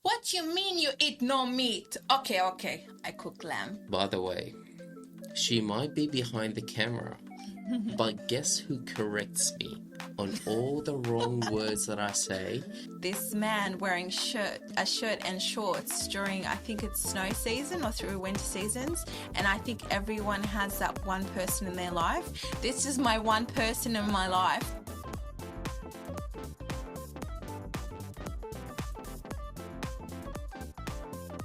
What you mean you eat no meat? Okay. I cook lamb. By the way, she might be behind the camera, but guess who corrects me on all the wrong words that I say? This man wearing a shirt and shorts during, I think it's snow season or through winter seasons, and I think everyone has that one person in their life. This is my one person in my life.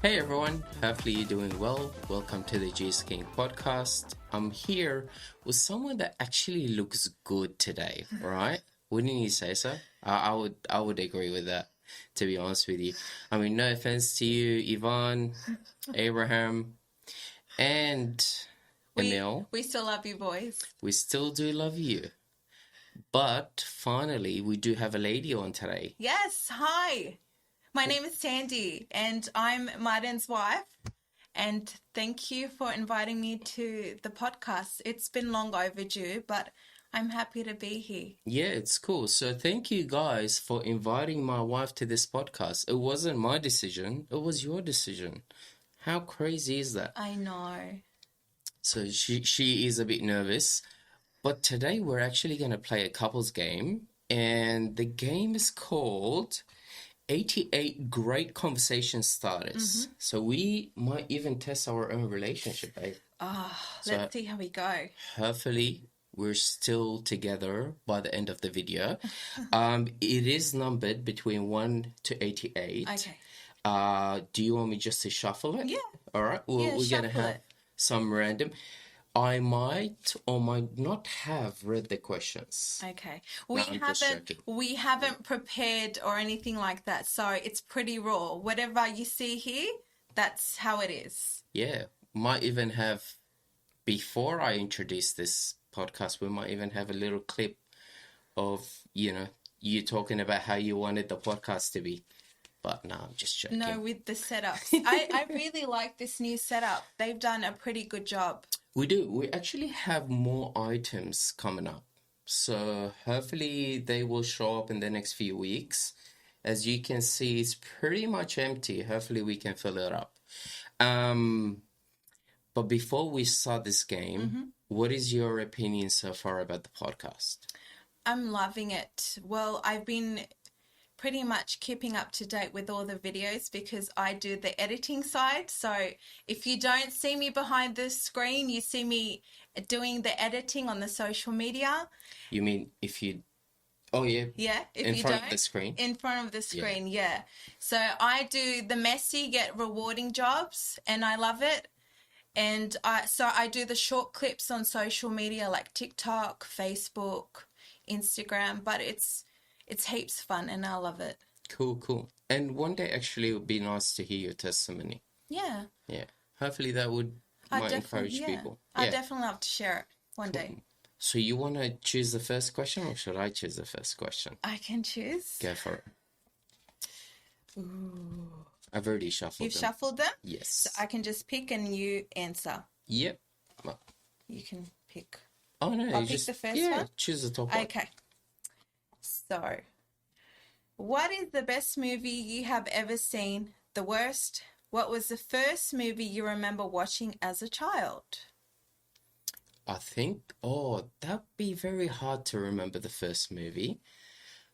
Hey everyone, hopefully you're doing well. Welcome to the G King podcast. I'm here with someone that actually looks good today, right? Wouldn't you say so? I would agree with that, to be honest with you. I mean, no offense to you, Yvonne, Abraham, and Emil. We still love you, boys. We still do love you. But finally, we do have a lady on today. Yes, hi. My name is Sandy, and I'm Martin's wife. And thank you for inviting me to the podcast. It's been long overdue, but I'm happy to be here. Yeah, it's cool. So thank you guys for inviting my wife to this podcast. It wasn't my decision. It was your decision. How crazy is that? I know. So she is a bit nervous. But today we're actually going to play a couples game. And the game is called 88 Great Conversation Starters. Mm-hmm. So we might even test our own relationship, babe. Let's see how we go. Hopefully we're still together by the end of the video. It is numbered between 1 to 88. Okay. Do you want me just to shuffle it? Yeah. All right. Well, Yeah, we're going to have it. some random. I might or might not have read the questions. Okay. We haven't prepared or anything like that. So it's pretty raw. Whatever you see here, that's how it is. Yeah. Might even have, before I introduce this podcast, we might even have a little clip of, you talking about how you wanted the podcast to be. But no, I'm just joking. No, with the setups. I really like this new setup. They've done a pretty good job. We do. We actually have more items coming up. So hopefully they will show up in the next few weeks. As you can see, it's pretty much empty. Hopefully we can fill it up. But before we start this game, what is your opinion so far about the podcast? I'm loving it. Well, I've been pretty much keeping up to date with all the videos because I do the editing side. So if you don't see me behind the screen, you see me doing the editing on the social media. You mean if you... Oh, yeah. Yeah. If in you front don't, of the screen? In front of the screen, yeah. So I do the messy, get rewarding jobs, and I love it. And I do the short clips on social media like TikTok, Facebook, Instagram, but it's heaps fun and I love it. Cool. And one day actually it would be nice to hear your testimony. Yeah. Yeah. Hopefully that might encourage people. I'd definitely love to share it one day. So you want to choose the first question or should I choose the first question? I can choose. Go for it. Ooh. I've already shuffled them. You've shuffled them? Yes. So I can just pick and you answer. Yep. You can pick. Oh, no. I'll pick the first one? Yeah, choose the top one. Okay. So, what is the best movie you have ever seen? The worst? What was the first movie you remember watching as a child? I think, that'd be very hard to remember the first movie.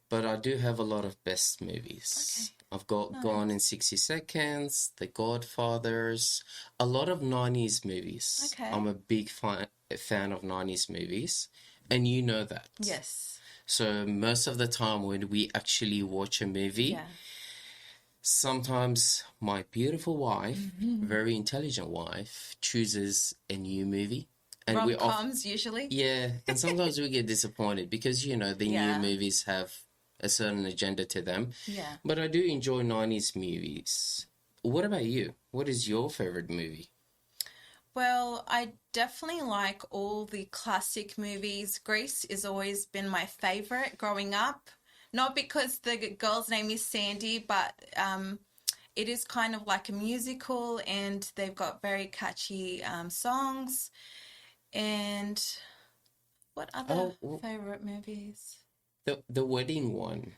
But I do have a lot of best movies. Okay. I've got Gone in 60 Seconds, The Godfathers, a lot of 90s movies. Okay. I'm a big fan of 90s movies, and you know that. Yes. So most of the time when we actually watch a movie, sometimes my beautiful wife, very intelligent wife, chooses a new movie. And rom-coms usually. Yeah, and sometimes we get disappointed because, the new movies have a certain agenda to them. Yeah. But I do enjoy 90s movies. What about you? What is your favorite movie? Well, I definitely like all the classic movies. Grease has always been my favorite growing up. Not because the girl's name is Sandy, but it is kind of like a musical and they've got very catchy songs. And what other favorite movies? The wedding one.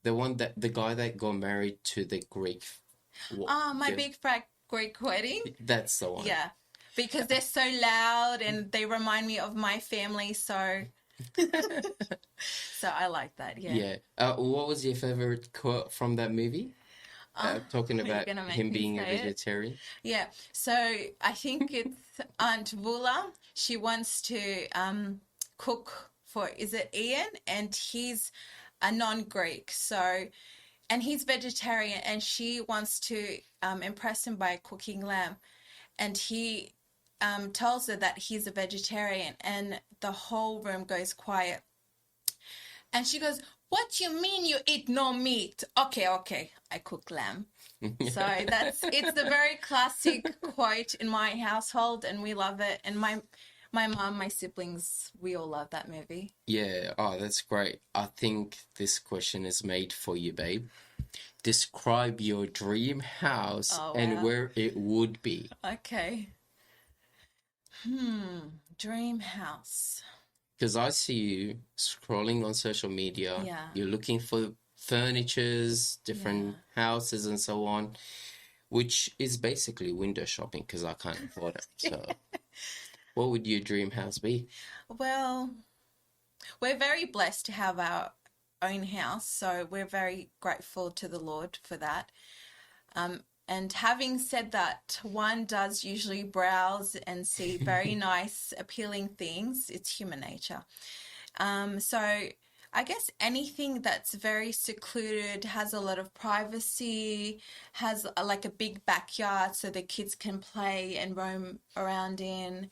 The one that the guy that got married to the Greek. My big fat Greek wedding. That's the one. Yeah, because they're so loud and they remind me of my family. So I like that. Yeah. Yeah. What was your favorite quote from that movie? Talking Are you about gonna make him me being a say it? vegetarian. Yeah. So I think it's Aunt Vula. She wants to cook for, is it Ian? And he's a non-Greek. So, and he's vegetarian, and she wants to impress him by cooking lamb. And he tells her that he's a vegetarian, and the whole room goes quiet. And she goes, "What you mean you eat no meat?" Okay, okay, I cook lamb. So it's the very classic quote in my household, and we love it. And my mom, my siblings, we all love that movie. Yeah. Oh, that's great. I think this question is made for you, babe. Describe your dream house Oh, and wow. where it would be. Okay. Dream house. Because I see you scrolling on social media. Yeah. You're looking for furnitures, different houses, and so on, which is basically window shopping because I can't afford it. So, what would your dream house be? Well, we're very blessed to have our own house, so we're very grateful to the Lord for that. And having said that, one does usually browse and see very nice, appealing things. It's human nature. So I guess anything that's very secluded, has a lot of privacy, has like a big backyard so the kids can play and roam around in.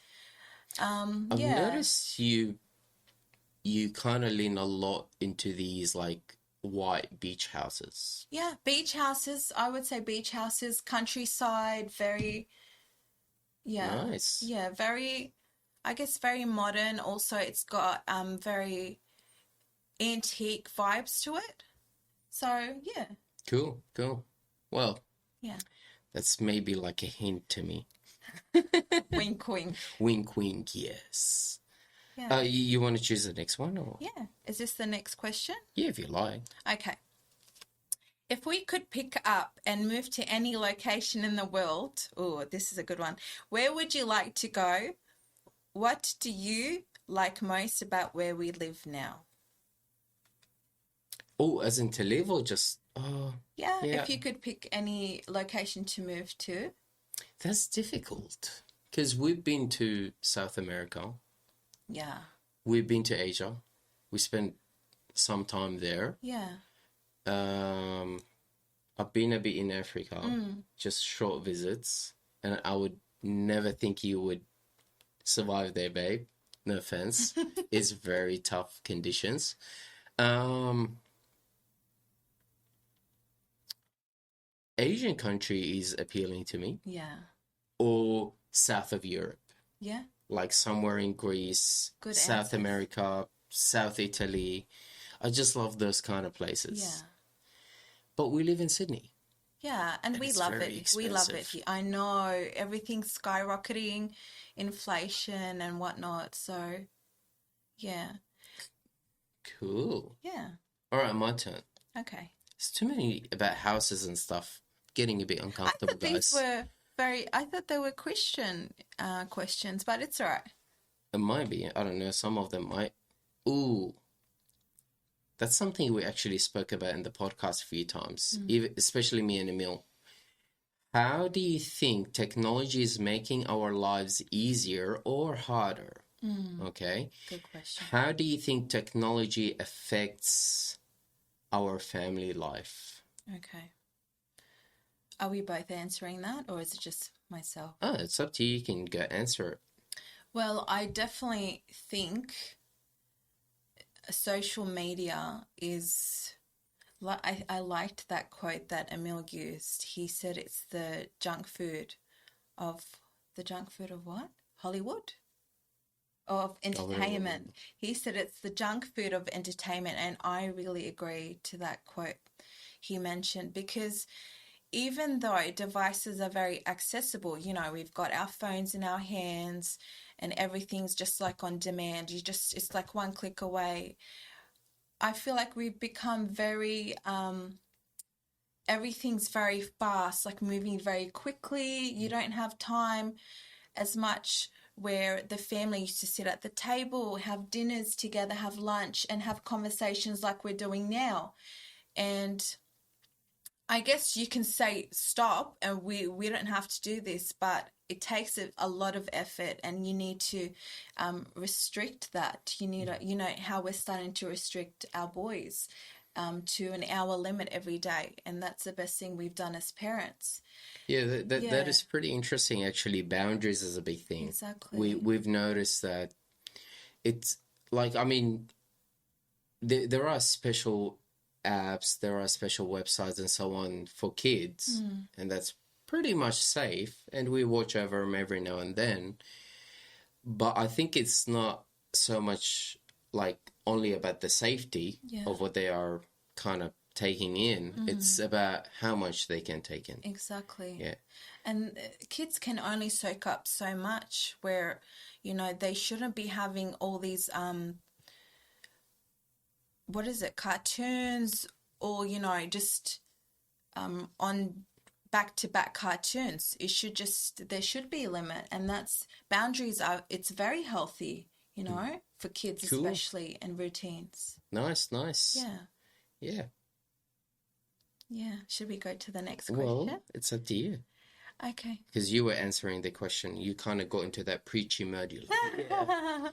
I've noticed you kind of lean a lot into these like white beach houses. Yeah, beach houses. I would say beach houses, countryside, very, Nice. yeah, very, I guess very modern. Also, it's got very antique vibes to it. So yeah, Cool, cool. Well, yeah. that's maybe like a hint to me. Wink, wink. Wink, wink, yes. Yeah. You want to choose the next one, or Yeah. Is this the next question? yeah, if you like. Okay. If we could pick up and move to any location in the world, oh, this is a good one. Where would you like to go? What do you like most about where we live now? Oh, as in to live or just Yeah, Yeah. if you could pick any location to move to. that's difficult because we've been to South America, Yeah. we've been to Asia, we spent some time there. Yeah. I've been a bit in Africa, just short visits, and I would never think you would survive there, babe. No offense. It's very tough conditions. Asian country is appealing to me, Yeah. or south of Europe, Yeah. like somewhere in Greece, Good South answers. America, South Italy. I just love those kind of places. Yeah. But we live in Sydney. Yeah, and we it's love very it. We love it expensive. here. I know everything's skyrocketing, inflation and whatnot. So, yeah. Cool. Yeah. All right, my turn. Okay. It's too many about houses and stuff. Getting a bit I uncomfortable, thought these guys. were I thought they were Christian questions, but it's all right. It might be. I don't know. Some of them might. Ooh. That's something we actually spoke about in the podcast a few times, even, especially me and Emil. How do you think technology is making our lives easier or harder? Okay. Good question. How do you think technology affects our family life? Okay. Are we both answering that, or is it just myself? Oh, it's up to you. You can go answer it. Well, I definitely think social media is I liked that quote that Emil used. He said it's the junk food of what? Hollywood? Of entertainment. He said it's the junk food of entertainment, and I really agree to that quote he mentioned, because even though devices are very accessible, we've got our phones in our hands and everything's just like on demand. It's like one click away. I feel like we've become very everything's very fast, like moving very quickly. You don't have time as much where the family used to sit at the table, have dinners together, have lunch, and have conversations like we're doing now. And I guess you can say stop and we don't have to do this, but it takes a lot of effort and you need to restrict that. You need to, you know, how we're starting to restrict our boys to an hour limit every day. And that's the best thing we've done as parents. Yeah, that Yeah, is pretty interesting actually. Boundaries is a big thing. exactly. We've noticed that it's like, I mean, there are special apps, there are special websites and so on for kids, and that's pretty much safe, and we watch over them every now and then. But I think it's not so much like only about the safety Yeah, of what they are kind of taking in. It's about how much they can take in. exactly. Yeah. And kids can only soak up so much where, you know, they shouldn't be having all these what is it, cartoons or, you know, just on back to back cartoons. It should just, there should be a limit. And that's, boundaries are, it's very healthy, you know, for kids Cool. especially, and routines. Nice, nice. Yeah. Yeah. Yeah. Should we go to the next Well, question? it's up to you. Okay. Because you were answering the question. You kind of got into that preachy mode. You're like, yeah,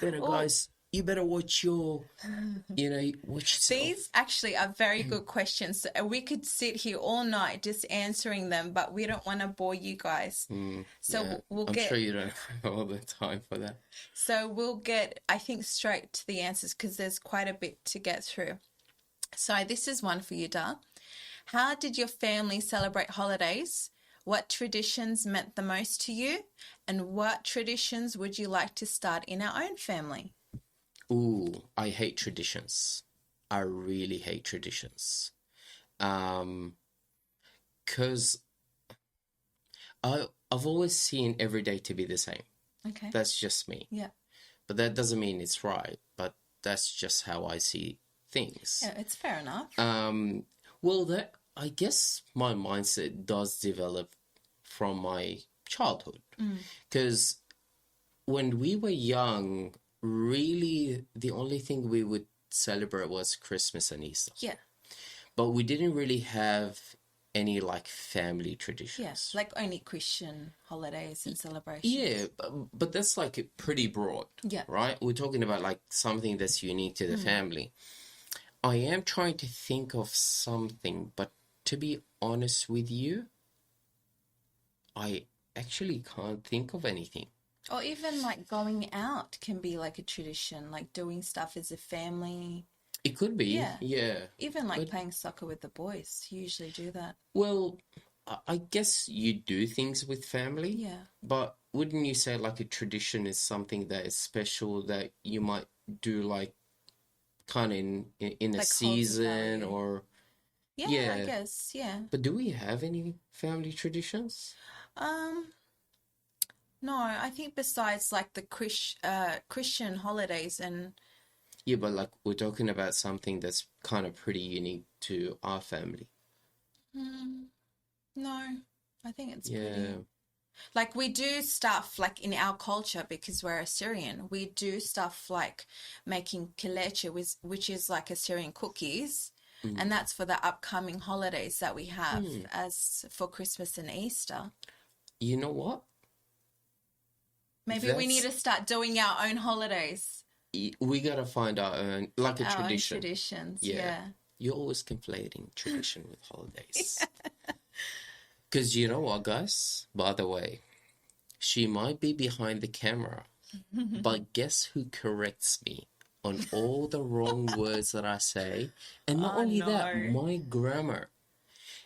better Well, guys, you better watch your, you know, watch yourself. these actually are very good questions. We could sit here all night just answering them, but we don't want to bore you guys. So Yeah, we'll I'm get, sure you don't have all the time for that. so we'll get, I think, straight to the answers because there's quite a bit to get through. So this is one for you, Dar. How did your family celebrate holidays? What traditions meant the most to you? And what traditions would you like to start in our own family? Ooh, I hate traditions. I really hate traditions. Because I've always seen every day to be the same. Okay. That's just me. Yeah. But that doesn't mean it's right. But that's just how I see things. Yeah, it's fair enough. Well, that I guess my mindset does develop from my childhood. Because when we were young, really the only thing we would celebrate was Christmas and Easter. Yeah. But we didn't really have any like family Yeah. traditions. Like only Christian holidays and celebrations. Yeah, but that's like pretty broad, Yeah. right? We're talking about like something that's unique to the family. I am trying to think of something, but to be honest with you, I actually can't think of anything. Or even like going out can be like a tradition, like doing stuff as a family. It could be, Yeah. yeah. Even like But playing soccer with the boys. You usually do that. well, I guess you do things with family, Yeah. but wouldn't you say like a tradition is something that is special that you might do like kind of in a Like holds season value. or Yeah, I yeah. guess. Yeah. But do we have any family traditions? Um, no, I think besides like the Christian holidays and Yeah, but like we're talking about something that's kind of pretty unique to our family. no, I think it's Yeah. pretty. Like we do stuff like in our culture because we're Assyrian. We do stuff like making kileche, which is like Assyrian cookies, and that's for the upcoming holidays that we have as for Christmas and Easter. You know what? Maybe we need That's to start doing our own holidays, we gotta find our own like a our own tradition. traditions. Yeah. Yeah. You're always conflating tradition with holidays. Because you know what, guys? By the way, she might be behind the camera, but guess who corrects me on all the wrong words that I say? And not Oh, only that, no. my grammar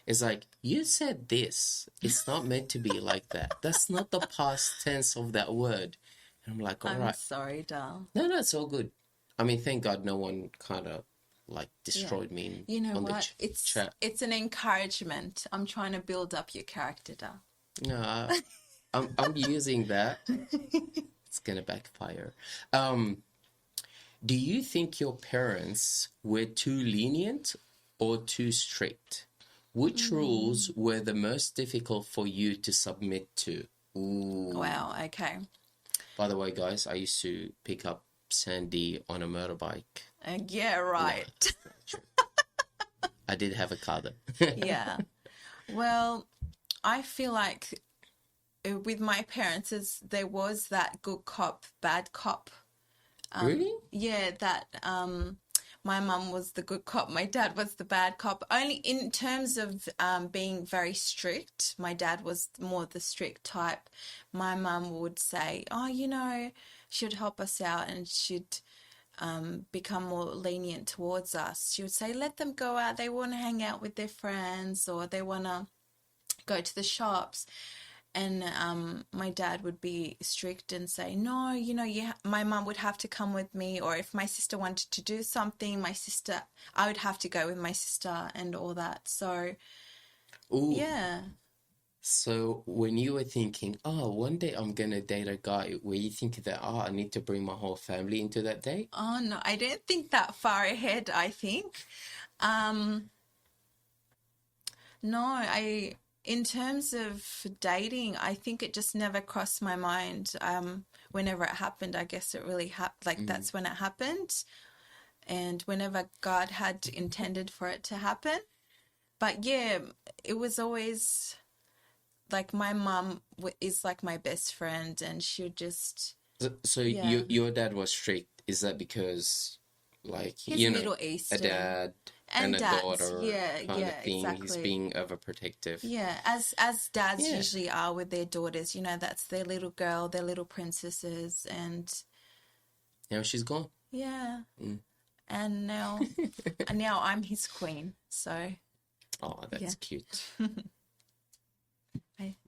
is like, you said this. It's not meant to be like that. That's not the past tense of that word. And I'm like, all I'm right. sorry, Dal. No, it's all good. I mean, thank God no one kind of like destroyed me You know on the what? It's chat. it's an encouragement. I'm trying to build up your character, Dal. No, I'm using that. It's gonna backfire. Do you think your parents were too lenient or too strict? Which rules were the most difficult for you to submit to? Ooh. Wow, okay. By the way, guys, I used to pick up Sandy on a motorbike. Yeah, No, right. that's not true. I did have a car though. Yeah. Well, I feel like with my parents, there was that good cop, bad cop. Really? Yeah, that my mum was the good cop, my dad was the bad cop. Only in terms of being very strict, my dad was more the strict type. My mum would say, "Oh, she'd help us out and she'd become more lenient towards us." She would say, "Let them go out. They want to hang out with their friends or they want to go to the shops." And my dad would be strict and say, "No, my mum would have to come with me, or if my sister wanted to do something, I would have to go with my sister and all that." So, Ooh. yeah. So when you were thinking, oh, one day I'm gonna date a guy, were you thinking that, I need to bring my whole family into that date? Oh, no, I didn't think that far ahead, I think. No, in terms of dating, I think it just never crossed my mind. Whenever it happened, I guess it really happened. That's when it happened, and whenever God had intended for it to happen. But yeah, it was always like my mum is like my best friend, and she would just So yeah. your dad was strict. Is that because, like, He's Middle a Eastern. dad And and a dads, daughter kind yeah, of thing, he's exactly. being overprotective. Yeah, as dads Yeah. usually are with their daughters, that's their little girl, their little princesses, and Now she's gone. yeah, Mm. and now I'm his queen. So Oh, that's yeah. cute.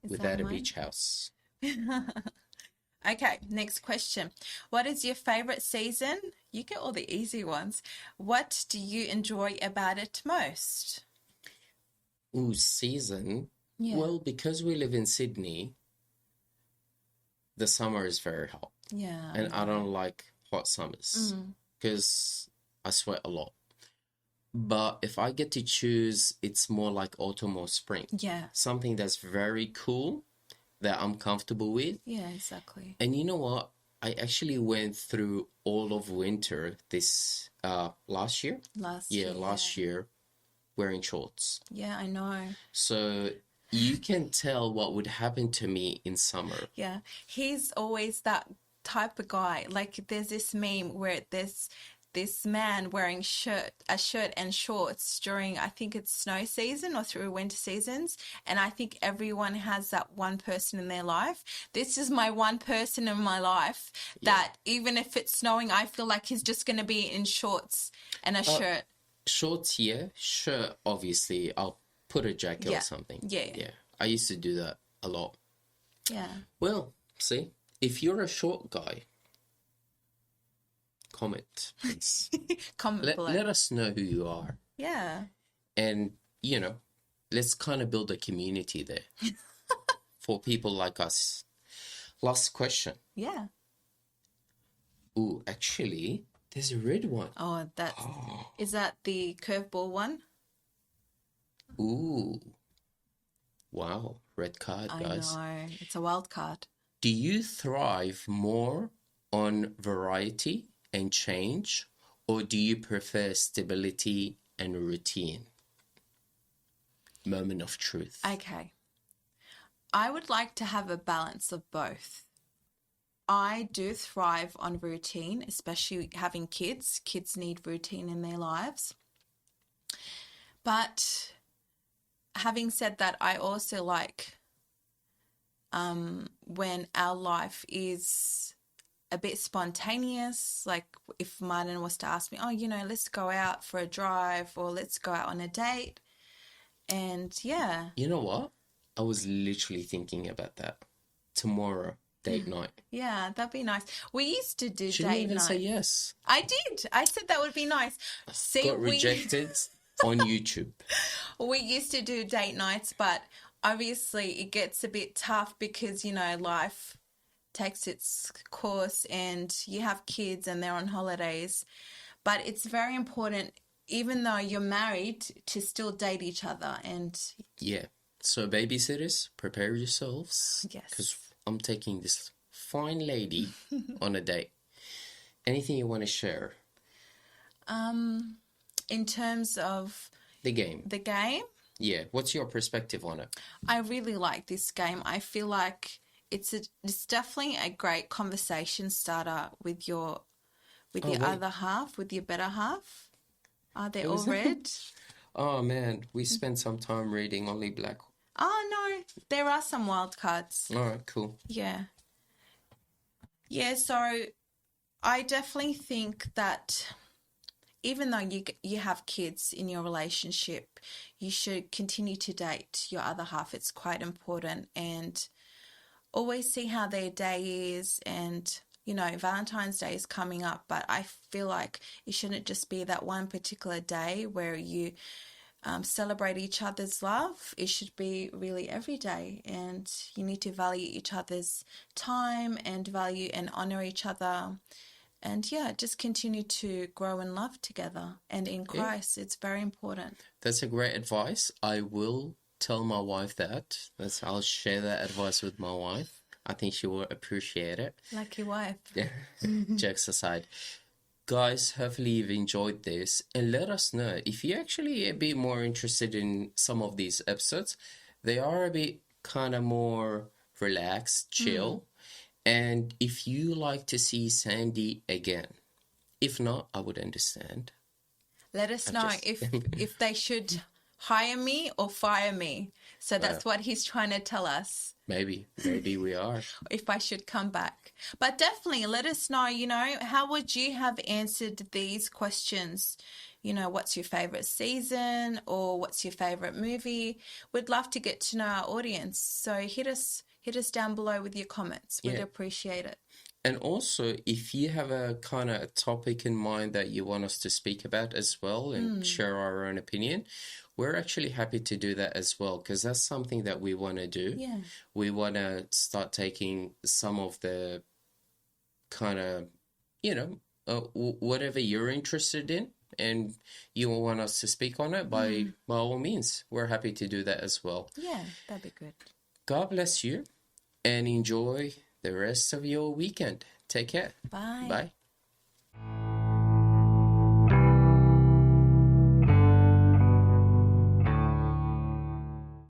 Is Without that a mine? beach house. Okay, next question. What is your favorite season? You get all the easy ones. What do you enjoy about it most? Ooh, season. Yeah. Well, because we live in Sydney, the summer is very hot. Yeah, And I don't like hot summers Mm. because I sweat a lot. But if I get to choose, it's more like autumn or spring. Yeah. Something that's very cool that I'm comfortable with. Yeah, exactly. And you know what? I actually went through all of winter this last year. Last year. Wearing shorts. Yeah, I know. So you can tell what would happen to me in summer. Yeah, he's always that type of guy. Like there's this meme where there's this man wearing a shirt and shorts during, I think it's snow season or through winter seasons, and I think everyone has that one person in their life. This is my one person in my life that even if it's snowing, I feel like he's just going to be in shorts and a shirt. Shorts, yeah. Shirt, obviously, I'll put a jacket or something. Yeah. I used to do that a lot. Yeah. Well, see, if you're a short guy, comment, please. Comment below. Let us know who you are. Yeah. And, let's kind of build a community there for people like us. Last question. Yeah. Ooh, actually, there's a red one. Oh, is that the curveball one? Ooh. Wow, red card, guys. I know. It's a wild card. Do you thrive more on variety and change, or do you prefer stability and routine? Moment of truth. Okay. I would like to have a balance of both. I do thrive on routine, especially having kids. Kids need routine in their lives. But having said that, I also like when our life is a bit spontaneous. Like if Martin was to ask me, oh, let's go out for a drive or let's go out on a date. And yeah. You know what? I was literally thinking about that. Tomorrow, date night. Yeah, that'd be nice. We used to do She didn't date even night. say yes. I did. I said that would be nice. See, Got rejected on YouTube. We used to do date nights, but obviously it gets a bit tough because, life takes its course and you have kids and they're on holidays. But it's very important, even though you're married, to still date each other. And Yeah. So babysitters, prepare yourselves. yes. Because I'm taking this fine lady on a date. Anything you want to share? In terms of The game. the game, Yeah. What's your perspective on it? I really like this game. I feel like it's definitely a great conversation starter with your other half, with your better half. Are they all red? Oh man, we spent some time reading only black. Oh no, there are some wild cards. All right, cool. Yeah. Yeah, so I definitely think that even though you have kids in your relationship, you should continue to date your other half. It's quite important, and always see how their day is. And Valentine's Day is coming up, but I feel like it shouldn't just be that one particular day where you celebrate each other's love. It should be really every day, and you need to value each other's time and value and honor each other. And yeah, just continue to grow in love together. And in Christ, it's very important. That's a great advice. I will tell my wife that. I'll share that advice with my wife. I think she will appreciate it. Lucky wife. Yeah. Jokes aside. Guys, hopefully you've enjoyed this. And let us know if you're actually a bit more interested in some of these episodes. They are a bit kind of more relaxed, chill. And if you like to see Sandy again, if not, I would understand. Let us know if they should hire me or fire me. So that's what he's trying to tell us. Maybe we are. If I should come back. But definitely let us know, how would you have answered these questions? What's your favorite season, or what's your favorite movie? We'd love to get to know our audience. So hit us down below with your comments. We'd appreciate it. And also, if you have a kind of topic in mind that you want us to speak about as well and share our own opinion, we're actually happy to do that as well, because that's something that we want to do. Yeah. We want to start taking some of the kind of, whatever you're interested in and you want us to speak on it, by all means, we're happy to do that as well. Yeah, that'd be good. God bless you and enjoy the rest of your weekend. Take care. Bye. Bye.